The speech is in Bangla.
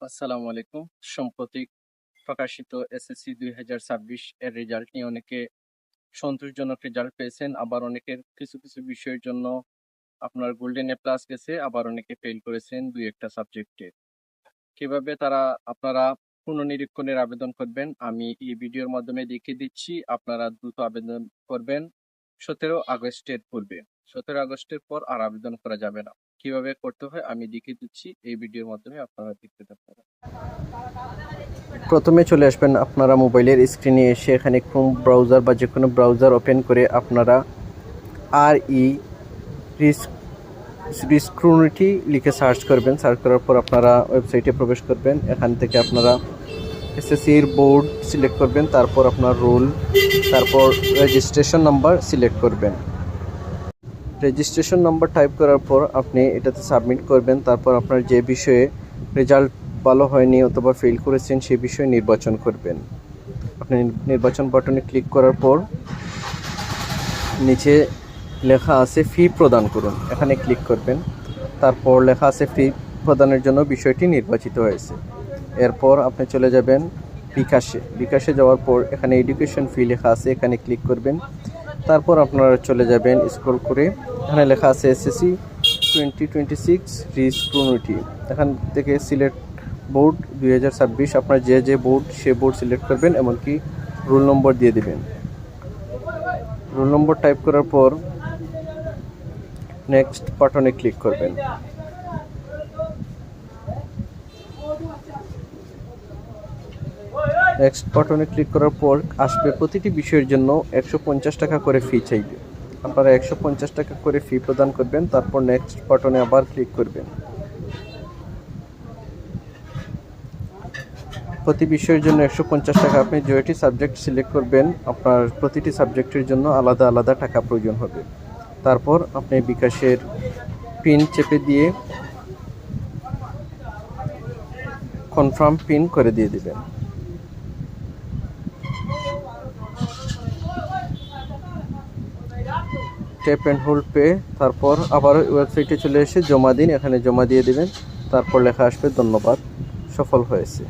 আসসালামু আলাইকুম। সম্প্রতি প্রকাশিত এসএসসি ২০২৬ এর রেজাল্ট নিয়ে অনেকে সন্তোষজনক রেজাল্ট পেয়েছেন। আবার অনেকের কিছু বিষয়ের জন্য আপনার গোল্ডেন এ প্লাস গেছে, আবার অনেকে ফেইল করেছেন ২-১ টা সাবজেক্টে। কিভাবে আপনারা পুনর্নিরীক্ষণের আবেদন করবেন আমি এই ভিডিওর মাধ্যমে দেখিয়ে দিচ্ছি। আপনারা দ্রুত আবেদন করবেন ১৭ আগস্টের পূর্বে। ১৭ আগস্টের পর আর আবেদন করা যাবে না। কিভাবে করতে হয় আমি দেখিয়ে দিচ্ছি এই ভিডিওর মাধ্যমে, আপনারা দেখতে থাকুন। প্রথমে চলে আসবেন আপনারা মোবাইলের স্ক্রিনে এসে এখানে ক্রোম ব্রাউজার বা যে কোনো ব্রাউজার ওপেন করে আপনারা রিস্ক্রুনিটি লিখে সার্চ করবেন। সার্চ করার পর আপনারা ওয়েবসাইটে প্রবেশ করবেন। এখান থেকে আপনারা এসএসসির বোর্ড সিলেক্ট করবেন, তারপর আপনার রোল, তারপর রেজিস্ট্রেশন নাম্বার সিলেক্ট করবেন। রেজিস্ট্রেশন নাম্বার টাইপ করার পর আপনি এটাতে সাবমিট করবেন। তারপর আপনার যে বিষয়ে রেজাল্ট ভালো হয়নি অথবা ফেল করেছেন সেই বিষয়ে নির্বাচন করবেন। আপনি নির্বাচন বাটনে ক্লিক করার পর নিচে লেখা আছে ফি প্রদান করুন, এখানে ক্লিক করবেন। তারপর লেখা আছে ফি প্রদানের জন্য বিষয়টি নির্বাচিত হয়েছে। এরপর আপনি চলে যাবেন বিকাশে যাওয়ার পর এখানে এডুকেশন ফি লেখা আছে, এখানে ক্লিক করবেন। তারপর আপনারা চলে যাবেন স্ক্রল করে, এখানে লেখা আছে এসএসসি 2026 রিস্ক্রুনিটি। এখান থেকে সিলেক্ট বোর্ড 2026, আপনার যে বোর্ড সে বোর্ড সিলেক্ট করবেন, এমনকি রোল নম্বর দিয়ে দিবেন। রোল নম্বর টাইপ করার পর নেক্সট বাটনে ক্লিক করবেন। নেক্সট বাটনে ক্লিক করার পর আসবে প্রতিটি বিষয়ের জন্য 150 টাকা করে ফি চাইবে। আপনারা 150 টাকা করে ফি প্রদান করবেন। তারপর নেক্সট বাটনে আবার ক্লিক করবেন। প্রতি বিষয়ের জন্য 150 টাকা। আপনি যেটি সাবজেক্ট সিলেক্ট করবেন আপনার প্রতিটি সাবজেক্টের জন্য আলাদা আলাদা টাকা প্রয়োজন হবে। তারপর আপনি বিকাশের পিন চেপে দিয়ে কনফার্ম পিন করে দিয়ে দিবেন। Tap and hold pay. তারপর আবার ওয়েবসাইটে চলে এসে জমা দিন, এখানে জমা দিয়ে দিবেন। তারপর লেখা আসবে ধন্যবাদ, সফল হয়েছে।